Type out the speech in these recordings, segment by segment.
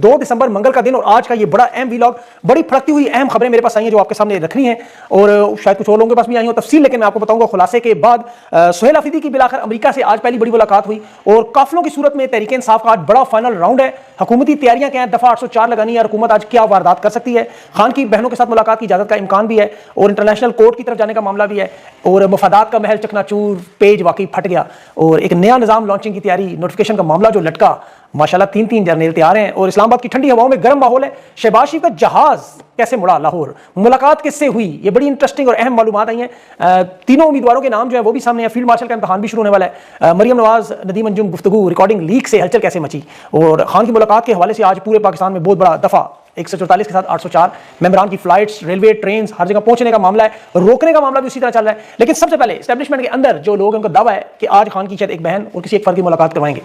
2 दिसंबर मंगल का दिन और आज का ये बड़ा अहम व्लॉग, बड़ी फड़कती हुई अहम खबरें मेरे पास आई हैं जो आपके सामने रखनी है और शायद कुछ और लोगों के पास भी आई हो तफसील, लेकिन मैं आपको बताऊंगा खुलासे के बाद। सुहेल अफरीदी की बिलाखिर अमेरिका से आज पहली बड़ी मुलाकात हुई और काफिलों की सूरत में तहरीक इंसाफ का आज बड़ा फाइनल राउंड है। हुकूमती तैयारियां क्या हैं, दफा 804 लगानी है, हुकूमत आज क्या वारदात कर सकती है, खान की बहनों के साथ मुलाकात की इजाजत का इम्कान भी है और इंटरनेशनल कोर्ट की तरफ जाने का मामला भी है और मफादात का महल चकनाचूर, पेज वाकई फट गया और एक नया निजाम लॉन्चिंग की तैयारी, नोटिफिकेशन का मामला जो लटका, माशाल्लाह 3 जर्नल तैयार हैं और इस्लामाबाद की ठंडी हवाओं में गर्म माहौल है। शहबाज शरीफ का जहाज कैसे मुड़ा लाहौर, मुलाकात किससे हुई, ये बड़ी इंटरेस्टिंग और अहम मालूमात आई हैं। तीनों उम्मीदवारों के नाम जो है वो भी सामने है। फील्ड मार्शल का इम्तहान भी शुरू होने वाला है। मरियम नवाज, नदीम अंजुम गुफ्तगू, रिकॉर्डिंग लीक से हलचल कैसे मची और खान की मुलाकात के हवाले से आज पूरे पाकिस्तान में बहुत बड़ा दफा 144 के साथ 804 मेंबरान की फ्लाइट्स, रेलवे, ट्रेन, हर जगह पहुंचने का मामला है, रोकने का मामला भी उसी तरह चल रहा है। लेकिन सबसे पहले एस्टेब्लिशमेंट के अंदर जो लोग हैं उनका दावा है कि आज खान की शायद एक बहन और किसी एक फर्द की मुलाकात करवाएंगे।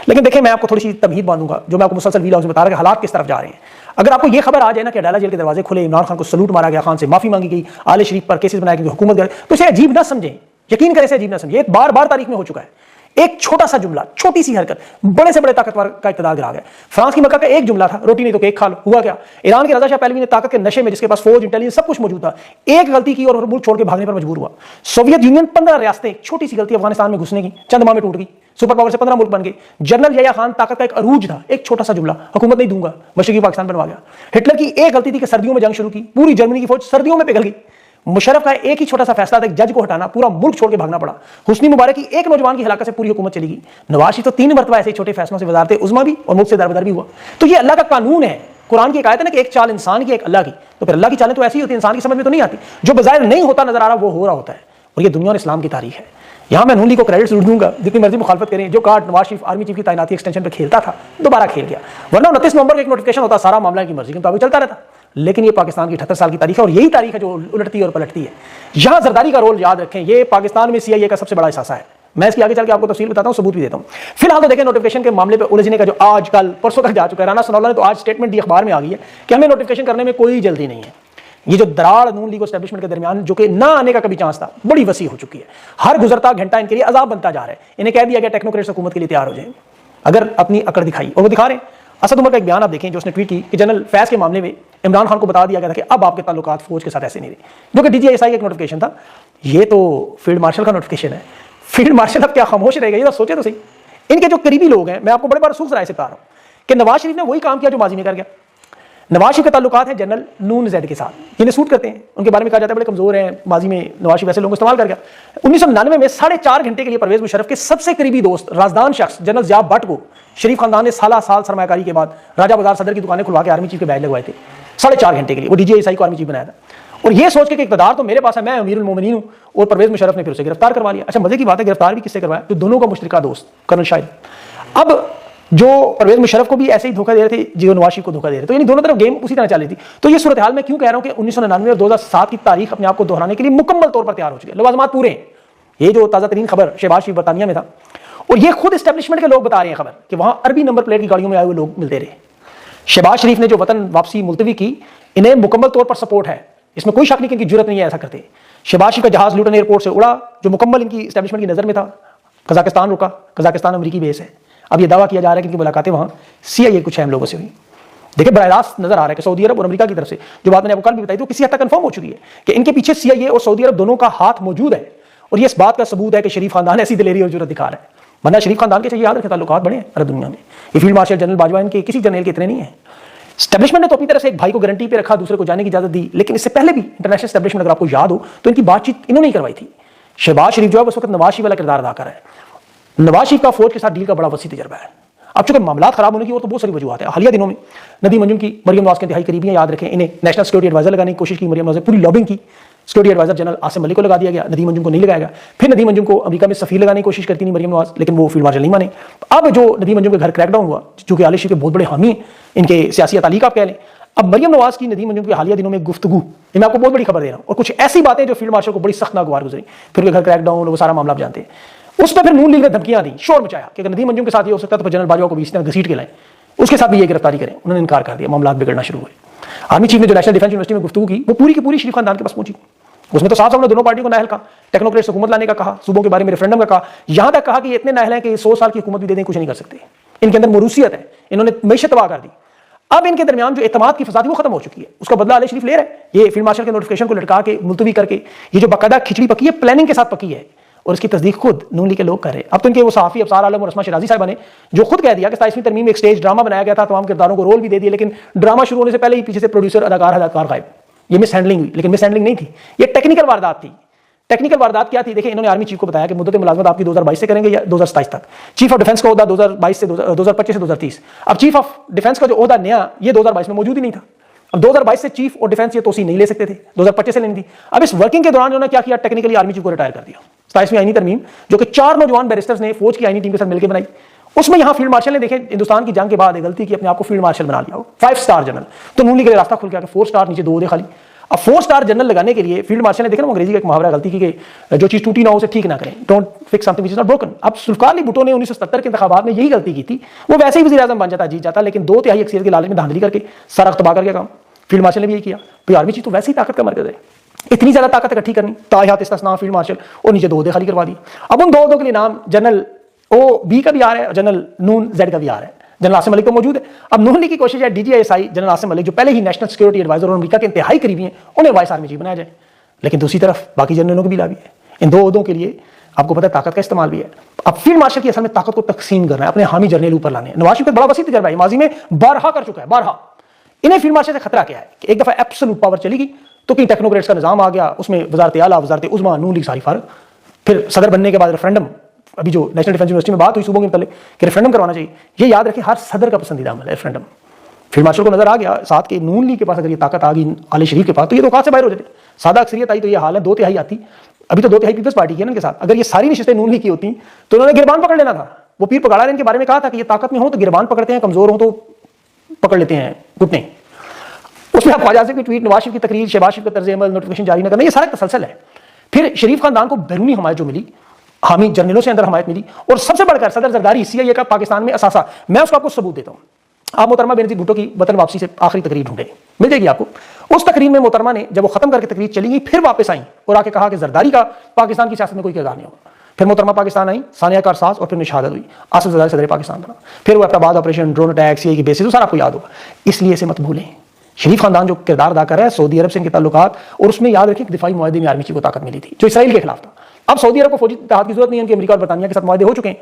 लेकिन देखिए, मैं आपको थोड़ी सी तमहीद बांधूंगा जो मैं आपको मुसलसल व्लॉग्स में बता रहा कि हालात किस तरफ जा रहे हैं। अगर आपको यह खबर आ जाए ना कि अडाला जेल के दरवाजे खुले, इमरान खान को सलूट मारा गया, खान से माफी मांगी गई, आले शरीफ पर केसेस बनाए गए, हुकूमत गए, तो इसे अजीब ना समझें, यकीन करें इसे अजीब ना समझें। ये बार बार तारीख में हो चुका है। एक छोटा सा जुमला, छोटी सी हरकत बड़े से बड़े ताकतवर का इक़्तिदार गिरा गया। फ्रांस की मक्का का एक जुमला था, रोटी नहीं तो केक खा लो, हुआ क्या? ईरान के रज़ा शाह पहलवी ने ताकत के नशे में, जिसके पास फौज, इंटेलिजेंस सब कुछ मौजूद था, एक गलती की और मुल्क छोड़ के भागने पर मजबूर हुआ। सोवियत यूनियन 15 रियासतें, छोटी सी गलती अफगानिस्तान में घुसने की, चंद माह में टूट गई, सुपर पावर से 15 मुल्क बन गए। जनरल याह्या खान ताकत का एक अरूज था, एक छोटा सा जुमला, हुकूमत नहीं दूंगा, मशरकी पाकिस्तान बनवा गया। हिटलर की एक गलती थी कि सर्दियों में जंग शुरू की, पूरी जर्मनी की फौज सर्दियों में पिघल गई। मुशर्रफ का एक ही छोटा सा फैसला था, एक जज को हटाना, पूरा मुल्क छोड़ के भागना पड़ा। हुस्नी मुबारक की एक नौजवान की हलाकत से पूरी हुकूमत चली गई। नवाज शरीफ तो 3 मरतबा ऐसे छोटे फैसलों से वजारत उज़्मा भी और मुल्क से दरबदर भी हुआ। तो ये अल्लाह का कानून है। कुरान की एक आयत है ना कि एक चाल इंसान की, एक अल्लाह की, तो फिर अल्लाह की चालें तो ऐसी होती है, इंसान की समझ में तो नहीं आती। जो बज़ाहिर नहीं होता नजर आ रहा वो हो रहा होता है और ये दुनिया और इस्लाम की तारीख है। यहां मैं नून लीग को क्रेडिट जरूर दूंगा, जितनी मर्जी मुखालफत करें। जो card Nawaz Sharif army chief की तैनाती एक्सटेंशन पे खेलता था, दोबारा खेल गया, वरना 29 नवंबर को एक नोटिफिकेशन होता, सारा मामला की मर्जी के मुताबिक चलता रहता। लेकिन ये पाकिस्तान की 78 साल की तारीख है और यही तारीख है जो उलटती है और पलटती है। यहां जरदारी का रोल याद रखें, ये पाकिस्तान में CIA का सबसे बड़ा हिस्सा है। मैं इसकी आगे चल के आपको तफसील बताता हूं, सबूत भी देता हूं। फिलहाल तो देखें, नोटिफिकेशन के मामले पे उलझने का जो आज कल परसों तक जा चुका है, राना सनाउल्लाह ने तो आज स्टेटमेंट दी, अखबार में आ गई है कि हमें नोटिफिकेशन करने में कोई जल्दी नहीं है। ये जो दरार नून लीग एस्टेब्लिशमेंट के दरमियान जो कि ना आने का कभी चांस था, बड़ी वसी हो चुकी है। हर गुजरता घंटा इनके लिए अजाब बनता जा रहा है। इन्हें कह दिया गया टेक्नोक्रेट्स हुकूमत के लिए तैयार हो जाए अगर अपनी अकड़ दिखाई, और वो दिखा रहे हैं। असद उमर का एक बयान आप देखें जो उसने ट्वीट की कि जनरल फैज के मामले में इमरान खान को बता दिया गया था कि अब आपके ताल्लुकात फौज के साथ ऐसे नहीं रहे, जो कि DGSI का एक नोटिफिकेशन था। ये तो फील्ड मार्शल का नोटिफिकेशन है। फील्ड मार्शल अब क्या खामोश रहेगा? ये तो सोचे तो सही। इनके जो करीबी लोग हैं, मैं आपको बड़े बार सूख राय से बता रहा हूं कि नवाज शरीफ ने वही काम किया जो माजी में कर गया। नवाज शरीफ के ताल्लुकात हैं जनरल नून ज़ैद के साथ, जिन्हें सूट करते हैं, उनके बारे में कहा जाता है बड़े कमजोर हैं। माजी में नवाज शरीफ ऐसे लोगों को इस्तेमाल कर गया। 1999 में 4.5 घंटे के लिए परवेज मुशर्रफ के सबसे करीबी दोस्त, राजदान शख्स जनरल ज़िया भट्ट को शरीफ खानदान ने साल सरमाकारी के बाद राजा बाजार सदर की दुकानें खुलवा के आर्मी चीफ के बैज लगवाए थे 4.5 घंटे के लिए। वो DGSI को आर्मी चीफ बनाया था और ये सोच के कि इक़्तिदार तो मेरे पास है, मैं अमीरुल मोमिनीन हूं, और परवेज मुशर्रफ ने फिर उसे गिरफ्तार करवा लिया। अच्छा, मजे की बात है, गिरफ्तार भी किससे करवाया? तो दोनों का मुश्तरका दोस्त कर्नल शाहिद। अब जो परवेज मुशर्रफ को भी ऐसे ही धोखा दे रहे थे जो नवाज शरीफ को धोखा दे रहे थे, तो यानी दोनों तरफ गेम उसी तरह चल रही थी। तो ये सूरत हाल मैं क्यों कह रहा हूं कि 1999 और 2007 की तारीख अपने आप को दोहराने के लिए मुकम्मल तौर पर तैयार हो चुके हैं। लवाजमात पूरे हैं। ये जो ताज़ा तरीन खबर शहबाज शरीफ बरतानिया में था, और ये खुद एस्टेब्लिशमेंट के लोग बता रहे हैं खबर कि वहां अरबी नंबर प्लेट की गाड़ियों में आए हुए लोग मिलते रहे। शहबाज शरीफ ने जो वतन वापसी मुलतवी की, इन्हें मुकम्मल तौर पर सपोर्ट है, इसमें कोई शक नहीं कि इनकी जरूरत नहीं है ऐसा करते। शहबाज शरीफ का जहाज लुटन एयरपोर्ट से उड़ा, जो मुकम्मल इनकी एस्टेब्लिशमेंट की नजर में था। कजाकिस्तान रुका, कजाकिस्तान अमेरिकी बेस है। अब ये दावा किया जा रहा है कि इनकी मुलाकातें वहां CIA कुछ अहम लोगों से हुई। देखिए, बराह रास्त नजर आ रहा है कि सऊदी अरब और अमेरिका की तरफ से, जो बात मैंने आपको कल भी बताई, तो किसी हद तक कंफर्म हो चुकी है कि इनके पीछे CIA और सऊदी अरब दोनों का हाथ मौजूद है। और ये इस बात का सबूत है कि शरीफ खानदान ऐसी दिलेरी और जरूरत दिखा रहा है, वरना शरीफ खानदान के चाहिए याद रखें ताल्लुकात बड़े हैं अरब दुनिया में। ये फील्ड मार्शल जनरल बाजवा इनके किसी जनरल के इतने नहीं है। एस्टेब्लिशमेंट ने तो अपनी तरफ से एक भाई को गारंटी पे रखा, दूसरे को जाने की इजाजत दी, लेकिन इससे पहले भी इंटरनेशनल एस्टेब्लिशमेंट, अगर आपको याद हो तो इनकी बातचीत इन्होंने ही करवाई थी। शहबाज शरीफ जो है उस वक्त नवाज शरीफ वाला किरदार अदा कर रहा है। नवाज शरीफ का फौज के साथ डील का बड़ा वसी तजर्बा है। अब चूंकि मामला खराब होने की और तो बहुत सारी वजूहत है। हालिया दिनों में नदीम अंजुम की, मरियम नवाज के इंतहाई करीबी हैं, याद रखें, इन्हें नेशनल सिक्योरिटी एडवाइजर लगाने की कोशिश की मरियम नवाज ने, पूरी लॉबिंग की। Security adviser general Asim Malik को लगा दिया गया, नदीम अंजुम को नहीं लगाया गया। फिर नदीम अंजुम को अमेरिका में सफीर लगाने की कोशिश करती नहीं मरियम नवाज, लेकिन वो फील्ड मार्शल नहीं माने। अब जो नदीम अंजुम के घर क्रैकडाउन हुआ, जो कि आले शरीफ के बहुत बड़े हामी हैं, इनके सियासी तालीक आप कह लें। अब मरियम नवाज की नदीम अंजुम की हालिया दिनों में गुफ्तगू, मैं आपको बहुत बड़ी खबर दे रहा हूं, और कुछ ऐसी बातें जो फील्ड मार्शल को बड़ी सख्त नागवार गुजरी। फिर घर क्रैकडाउन, वो सारा मामला आप जानते हैं। उस पर फिर नून लीग ने धमकियां दी, शोर मचाया कि अगर नदीम अंजुम के साथ ये हो सकता है तो जनरल बाजवा को भी इस तरह घसीट के लाएं, उसके साथ भी ये गिरफ्तारी करें। उन्होंने इनकार कर दिया, मामला बिगड़ना शुरू हुए। आर्मी चीफ ने जो नेशनल डिफेंस यूनिवर्सिटी में गुफ्तगू की, वो पूरी की पूरी शरीफ खानदान के पास पहुंची। उसमें तो साफ साफ दोनों पार्टियों को नाअहल कहा, टेक्नोक्रेट्स हुकूमत लाने का कहा, सूबों के बारे में रेफरेंडम का कहा, यहां तक कहा कि ये इतने नाअहल हैं कि 100 साल की हुकूमत भी दे दें कुछ नहीं कर सकते। इनके अंदर मरूसियत है, इन्होंने मैशत तबाह कर दी। अब इनके दरमियान जो एतमाद की फसाद वो खत्म हो चुकी है, उसका बदला आले शरीफ ले रहा है। ये फील्ड मार्शल के नोटिफिकेशन को लटका के मुलतवी करके ये जो बाकायदा खिचड़ी पकी है, प्लानिंग के साथ पकी है, और इसकी तस्दीक खुद नून लीग के लोग कर रहे हैं। अब तो इनके वो सहाफ़ी अफसार आलम और अस्मा शराजी साहिबा ने जो खुद कह दिया कि 27वीं तरमीम में एक स्टेज ड्रामा बनाया गया था, तमाम किरदारों को रोल भी दे दिए, लेकिन ड्रामा शुरू होने से पहले ही पीछे से प्रोड्यूसर, अदाकार, हदाकार गायब। ये मिस हैंडलिंग हुई, लेकिन मिस हैंडलिंग नहीं थी, ये टेक्निकल वारदात थी। टेक्निकल वारदात क्या थी? देखिए, इन्होंने आर्मी चीफ को बताया कि मुद्दत मुलाजमत आपकी 2022 से करेंगे या 2027 तक। चीफ ऑफ डिफेंस का ओहदा 2022 से 2025 से 2030। अब चीफ ऑफ डिफेंस का जो ओहदा नया, ये 2022 में मौजूद ही नहीं था। अब 2022 से चीफ और डिफेंस ये तोसी नहीं ले सकते थे, 2025 से लेनी थी। अब इस वर्किंग के दौरान उन्होंने क्या किया? टेक्निकली आर्मी चीफ को रिटायर कर दिया। 27वीं आईनी तरमीम जो कि 4 नौजवान बैरिस्टर्स ने फौज की आईनी टीम के साथ मिलकर बनाई, उसमें यहां फील्ड मार्शल ने देखे हिंदुस्तान की जंग के बाद गलती की, अपने आप को फील्ड मार्शल बना लिया, 5 स्टार जनरल। तो नून लीग के लिए रास्ता खुल गया कि 4 स्टार नीचे 2 दे खाली। अब 4 स्टार जनरल लगाने के लिए फील्ड मार्शल ने देखा ना, अंग्रेजी का एक मुहावरा, गलती की कि जो चीज टूटी ना हो उसे ठीक ना करें, don't fix something which is not broken. अब जुल्फिकार अली भुट्टो ने 1977 के इंतखाबात में यही गलती की थी। वो वैसे ही वज़ीर-ए-आज़म बन जाता, जीत जाता, लेकिन 2/3 अक्सरियत के लालच में धांधली करके सारा तबाह कर गया काम। फील्ड मार्शल ने भी यही किया। भाई आर्मी चीफ तो वैसे ही ताकत का मरकज है, इतनी ज्यादा ताकत इकट्ठी करनी, तायात इस्तिस्ना फील्ड मार्शल, और नीचे 2 ओहदे खाली करवा दी। अब उन 2 ओहदों के लिए नाम जनरल OB का भी आ रहा है, जनरल नून Z का भी आ रहा है। जनरल आसिम मलिक तो मौजूद है। अब नून लीग की कोशिश है DGISI जनरल आसिम मलिक, जो पहले ही नेशनल सिक्योरिटी एडवाइजर और अमेरिका के इंतहाई करीबी हैं, उन्हें वाइस आर्मी चीफ बनाया जाए। लेकिन दूसरी तरफ बाकी जनरलों की भी लाभी है। इन 2 ओहदों के लिए आपको पता है ताकत का इस्तेमाल भी है। अब फील्ड मार्शल की असल में ताकत को तकसीम करना है, अपने हामी जर्नल ऊपर लाने हैं। नवाज शरीफ बड़ा वसी तजर्बा है, माजी में बारहा कर चुका है, बारहा। इन्हें फील्ड मार्शल से खतरा क्या है कि एक दफा एब्सोल्यूट पावर चलेगी तो कहीं टेक्नोक्रेट्स का निजाम आ गया, उसमें वजारत आला, वजारत उज़्मा, नून लीग सारी फारग। फिर सदर बनने के बाद रेफरेंडम, अभी जो नेशनल डिफेंस यूनिवर्सिटी में बात हुई सूबों के मतलब कि रेफरेंडम करवाना चाहिए, ये याद रखें हर सदर का पसंदीदा अमल है रेफरेंडम। फील्ड मार्शल को नजर आ गया साथ के नून लीग के पास अगर ये ताकत आ गई आले शरीफ के पास, तो ये तो औकात से बाहर हो जाते। सादा अक्सरियत आई तो ये हाल है, 2/3 आती, अभी तो 2/3 पीपल्स पार्टी की है ना इनके साथ। अगर ये सारी नशिस्तें नून लीग की होती तो उन्होंने गिरबान पकड़ लेना था। वो पीर पगाड़ा ने इनके बारे में कहा था कि ये ताकत में हो तो गिरबान पकड़ते हैं, कमजोर हो तो पकड़ लेते हैं घुटने। उसमें आप ख्वाजा आसिफ की ट्वीट, नवाज शरीफ की तकरीर, शहबाज शरीफ का तर्ज अमल, नोटिफिकेशन जारी न करना, ये सारा तसलसल है। फिर शरीफ खानदान को बैरूनी हमायत जो मिली, हामी जर्नलों से अंदर हमायत मिली, और सबसे बढ़कर सदर जरदारी CIA का पाकिस्तान में असासा। मैं उसका आपको सबूत देता हूं। आप मोहतरमा बेनजीर भुट्टो की वतन वापसी से आखिरी तकरीर ढूंढे, मिल जाएगी आपको। उस तकरीर में मोहतरमा ने जब वो खत्म करके तकरीर चली गई, फिर वापस आई और आके कहा कि जरदारी का पाकिस्तान की सियासत में कोई किरदार नहीं होगा। फिर मोहतरमा पाकिस्तान आई, सानिया कारसाज, और फिर उन्हें शहादत हुई, आसिफ जरदारी सदर पाकिस्तान बना। फिर वो Ahmedabad operation, drone attack, CIA की बेसिस, सारा आपको याद होगा। इसलिए इसे मत भूलें। शरीफ खानदान जो किरदार अदा कर रहा है सऊदी अरब से इनके ताल्लुकात, और उसमें याद रखें दिफाई मुआहदे में आर्मी चीफ को ताकत मिली थी जो इसराइल के खिलाफ था। अब सऊदी अरब को फौजी इत्तेहाद की जरूरत नहीं है, उनके अमेरिका और बरतानिया के साथ मुआहदे हो चुके हैं।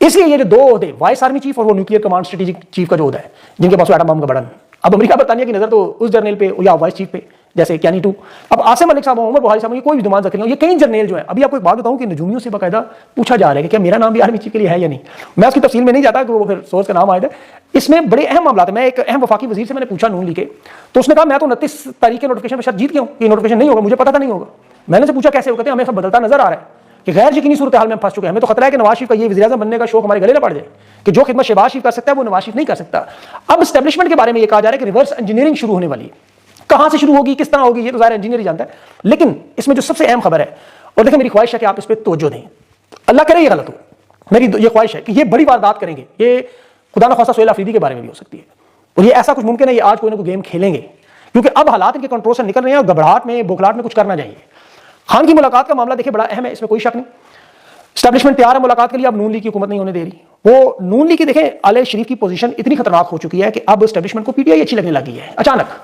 इसलिए ये जो 2 ओहदे, वाइस आर्मी चीफ और वो न्यूक्लियर कमांड स्ट्रेटेजिक चीफ का जो ओहदा है, जिनके पास एटम बम का बटन, अब अमेरिका बरतानिया की नजर तो उस जर्नल पे या वाइस चीफ पे, जैसे कैनी 2। अब आसिम मलिक साहब, उमर बुहारी साहब, ये कोई भी डिमांड रख रहे हो, ये कई जर्नल जो है। अभी आपको एक बात बताऊं कि नजूमियों से बाकायदा पूछा जा रहा है कि क्या मेरा नाम भी आर्मी चीफ के लिए है या नहीं। मैं उसकी तफसील में नहीं जाता कि वो फिर सोर्स का नाम आया है। इसमें बड़े अहम मामला है। मैं एक अहम वफाकी वजीर से मैंने पूछा नून लीग के, तो उसने कहा मैं तो 29 तारीख के नोटिफिकेशन पर शायद जीत गया हूं, ये नोटिफिकेशन नहीं होगा, मुझे पता था नहीं होगा। मैंने से पूछा कैसे हो, कहते हैं हमें सब बदलता नजर आ रहा है कि गैर यकीनी सूरत हाल में फंस चुके हैं। हमें तो खतरा है कि नवाज शरीफ का ये वज़ीर-ए-आज़म बनने का शौक हमारे गले न पड़ जाए कि जो खिदमत शहबाज शरीफ कर सकता है वो नवाज शरीफ नहीं कर सकता। अब एस्टेब्लिशमेंट के बारे में ये कहा जा रहा है कि रिवर्स इंजीनियरिंग शुरू होने वाली है। कहां से शुरू होगी, किस तरह होगी, ये तो ज़ाहिर इंजीनियर ही जानता है। लेकिन इसमें जो सबसे अहम खबर है, और देखिए मेरी ख्वाहिश है कि आप इस पर तवज्जो दें, अल्लाह करे ये गलत हो, मेरी ये ख्वाहिश है कि ये बड़ी वारदात करेंगे, ये खुदा न खासा सोहेल अफरीदी के बारे में भी हो सकती है, और ये ऐसा कुछ मुमकिन है ये आज कोई ना कोई गेम खेलेंगे, क्योंकि अब हालात इनके कंट्रोल से निकल रहे हैं और घबराहट में, बोखलाहट में कुछ करना चाहिए। खान की मुलाकात का मामला देखिए बड़ा अहम है, इसमें कोई शक नहीं। एस्टैब्लिशमेंट तैयार है मुलाकात के लिए, अब नून लीग की हुकूमत नहीं होने दे रही। वो नून लीग की देखें आले शरीफ की पोजीशन इतनी खतरनाक हो चुकी है कि अब एस्टैब्लिशमेंट को PTI अच्छी लगने लगी है। अचानक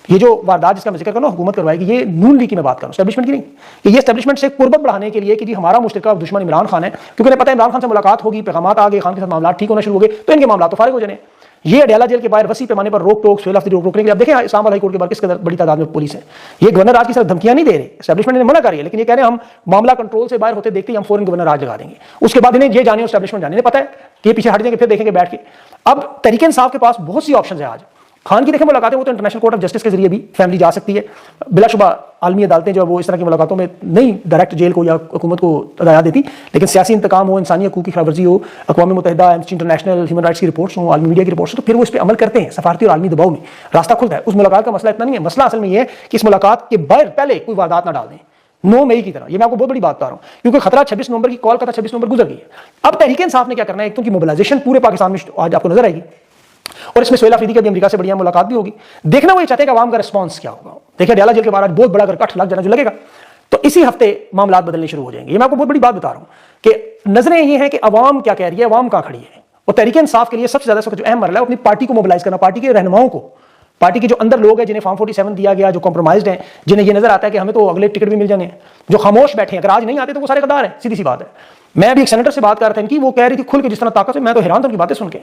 ये जो वारदात जिसका मैं जिक्र कर रहा हूं हुकूमत करवाएगी, ये नून लीग की मैं बात कर रहा हूं, एस्टैब्लिशमेंट की नहीं, कि ये एस्टैब्लिशमेंट से कुर्बत बढ़ाने के लिए कि जी हमारा मुश्तरका दुश्मन इमरान खान है, क्योंकि उन्हें पता है इमरान खान से मुलाकात होगी, पैगामात आ गए, खान के साथ मामला ठीक होना शुरू हो गए, तो इनके मामला तो फारिग हो जाने। ये अडयाला जेल के बाहर वसी पैमाने पर रोक टोक, सोहेल अफरीदी रोकने के लिए अब देखें इस्लामाबाद हाई कोर्ट के बाहर किस कदर बड़ी तादाद में पुलिस है। ये गवर्नर आज की तरफ धमकियां नहीं दे रहे, एस्टैब्लिशमेंट ने मना कर रही है, लेकिन ये कह रहे हैं हम मामला कंट्रोल से बाहर होते देखते ही हम फौरन गवर्नर आज लगा देंगे। उसके बाद इन्हें ये जाने एस्टैब्लिशमेंट जाने पता है कि पीछे हट जाएंगे, फिर देखेंगे बैठ के। अब तरीके इंसाफ के पास बहुत सी ऑप्शन है आज। खान की देखें मुलाकातें, वो तो इंटरनेशनल कोर्ट ऑफ जस्टिस के जरिए भी फैमिली जा सकती है। बिलाशुबा आलमी अदालतें जो है वो इस तरह की मुलाकातों में नहीं डायरेक्ट जेल को या हुकूमत को हदायत देती, लेकिन सियासी इंतकाम हो, इंसानी हकूक़ की खिलाफवर्जी हो, अक़वाम मुत्तहिदा, एमनेस्टी इंटरनेशनल, ह्यूमन राइट्स की रिपोर्ट्स हो, आलमी मीडिया की रिपोर्ट्स हो, तो फिर वो इस पर अमल करते हैं। सफारती और आलमी दबाव में रास्ता खुलता है। उस मुलाकात का मसला इतना नहीं है, मसला असल में ये है कि इस मुलाकात के बाहर पहले कोई वारदात ना डाल दें 9 मई की तरह। ये मैं आपको बहुत बड़ी बात बता रहा हूं, क्योंकि खतरा 26 नवंबर की कॉल का था, 26 नवंबर गुजर गई है। अब तहरीक इंसाफ ने क्या करना है, एक तो की मोबिलाइजेशन पूरे पाकिस्तान में आज आपको नजर आएगी, और इसमें सोहेल अफरीदी की भी अमेरिका से बढ़िया मुलाकात भी होगी। देखना वो ये चाहते हैं कि आवाम का रिस्पांस क्या होगा। देखिए अडयाला जेल के बाहर बहुत बड़ा अगर 8 लाख जना जो लगेगा, तो इसी हफ्ते मामला बदलने शुरू हो जाएंगे। ये मैं आपको बहुत बड़ी बात बता रहा हूं कि नजरें ये हैं कि अवाम क्या कह रही है, अवाम कहां खड़ी है। और तहरीक इंसाफ के लिए सबसे ज्यादा जो अहम मरला है अपनी पार्टी को मोबिलाइज करना, पार्टी के रहनुमाओं को, पार्टी के जो अंदर लोग हैं जिन्हें फॉर्म 47 दिया गया, जो कॉम्प्रोमाइज्ड हैं, जिन्हें ये नजर आता है कि हमें तो अगले टिकट भी मिल जाने हैं, जो खामोश बैठे हैं, अगर आज नहीं आते तो वो सारे गद्दार हैं, सीधी सी बात है। मैं अभी एक सेनेटर से बात कर रहा था इनकी, वो कह रही थी खुल के जिस तरह ताकत है, मैं तो हैरान था उनकी बातें सुन के।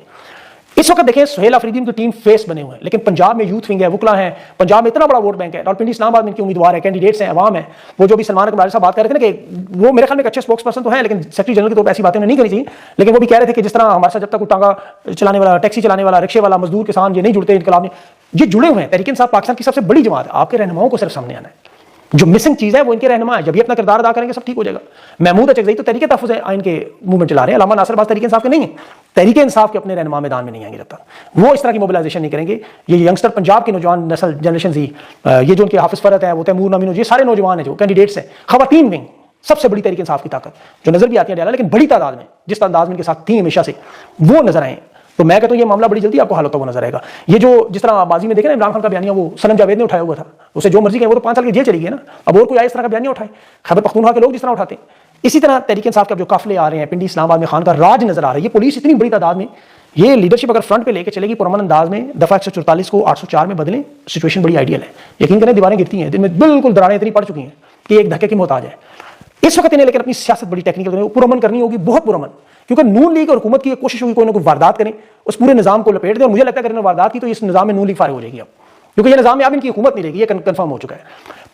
इस वक्त देखें सुहेल अफरीदी की टीम फेस बने हुए हैं, लेकिन पंजाब में यूथ विंग है, वुकला है, पंजाब में इतना बड़ा वोट बैंक है, रावलपिंडी इस्लामाबाद में इनके उम्मीदवार है, कैंडिडेट्स हैं, अवाम है। वो जो भी सलमान अकबर साहब बात कर रहे थे ना कि वो मेरे ख्याल में एक अच्छे स्पोक्स पर्सन तो है, लेकिन सेक्रेटरी जनरल की तो ऐसी बातें नहीं करनी चाहिए, लेकिन वो भी कह रहे थे कि जिस तरह हमारे साथ जब तक कोई टांगा चलाने वाला, टैक्सी चलाने वाला, रिक्शे वाला, मजदूर, किसान ये नहीं जुड़ते इनकलाब में, ये जुड़े हुए हैं। तहरीक इंसाफ पाकिस्तान की सबसे बड़ी जमात है, आपके रहनुमाओं को सिर्फ सामने आना है। जो मिसिंग चीज है वो इनके रहनुमा है, जब ये अपना किरदार अदा करेंगे सब ठीक हो जाएगा। महमूद अचकज़ई तो तहरीक तहफ़्फ़ुज़ आइन के मूवमेंट चला रहे हैं, अल्लामा नासिर अब्बास तहरीक इंसाफ के नहीं है, तहरीक इंसाफ के अपने रहनुमा मैदान में नहीं आएंगे जब तक वो इस तरह की मोबिलाइजेशन नहीं करेंगे। ये यंगस्टर पंजाब की नौजवान नस्ल जनरेशन ही, ये जो उनके हाफिज फरत है, वो तैमूर नमीन, ये सारे नौजवान हैं जो कैंडिडेट्स हैं, खवातीन विंग सबसे बड़ी तहरीक इंसाफ की ताकत जो नजर भी आती है डाला, लेकिन बड़ी तादाद में जिस अंदाज में इनके साथ थी हमेशा से वो नजर आए। तो मैं कहता हूं ये मामला बड़ी जल्दी आपको हल होता हुआ नजर आएगा। ये जो जिस तरह बाजी में देखे ना इमरान खान का बयानिया, वो सनम जावेद ने उठाया हुआ था, उसे जो मर्जी कहे, वो तो 5 साल की जेल चली गई ना, अब और कोई आए इस तरह का बयानिया उठाए, खैबर पख्तूनख्वा के लोग जिस तरह उठाते हैं, इसी तरह तहरीक इंसाफ के जो काफिले आ रहे हैं, पिंडी इस्लामाबाद में खान का राज नजर आ रहा है, ये पुलिस इतनी बड़ी तादाद में, ये लीडरशिप अगर फ्रंट पे लेके चलेगी पुरअमन अंदाज में, दफा 144 को 804 में बदलें, सिचुएशन बड़ी आइडियल है। यकीन करें दीवारें गिरती हैं, दिन में बिल्कुल दरारें इतनी पड़ चुकी हैं कि एक धक्के की मौत आ जाए इस वक्त इन्हें, लेकिन अपनी सियासत बड़ी टेक्निकल पुरअमन करनी होगी, बहुत पुरअमन, क्योंकि नून लीग और हुकूमत की कोशिश होगी कोई ना कोई वारदात करें, उस पूरे निजाम को लपेट दें, और मुझे लगता है अगर वारदात की तो इस निजाम में नून लीग फारिग हो जाएगी अब, क्योंकि ये निजाम में अब इनकी हुकूमत नहीं रहेगी, ये कंफर्म हो चुका है।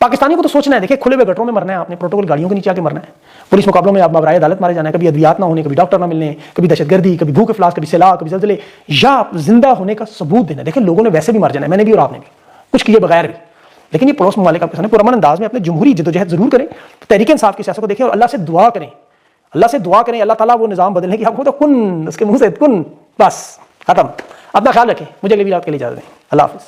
पाकिस्तानियों को तो सोचना है, देखिए खुले हुए गटरों में मरना है आपने, प्रोटोकॉल गाड़ियों के नीचे आके मरना है, पुलिस मुकाबलों में आप मावराए अदालत मारे जाना है, कभी अद्वियात ना होने, कभी डॉक्टर ना मिलने, कभी दहशतगर्दी, कभी भूख इफ्लास, कभी सैलाब, कभी जल्जले, या जिंदा होने का सबूत देना। देखिए लोगों ने वैसे भी मर जाना है, मैंने भी और आपने भी, कुछ किए बगैर भी, लेकिन ये पड़ोस ममालिक आपके सामने पुरअमन अंदाज में अपने जमहूरी जदोजहद जरूर करें, तहरीक इंसाफ की सियासत को देखें और अल्लाह से दुआ करें, अल्लाह से दुआ करें, अल्लाह ताला वो निजाम बदलने की, आपको तो कुन उसके मुंह से कुन, बस खत्म। अपना ख्याल रखें, मुझे अगली वीडियो के लिए इजाजत दें, अल्लाह हाफिज़।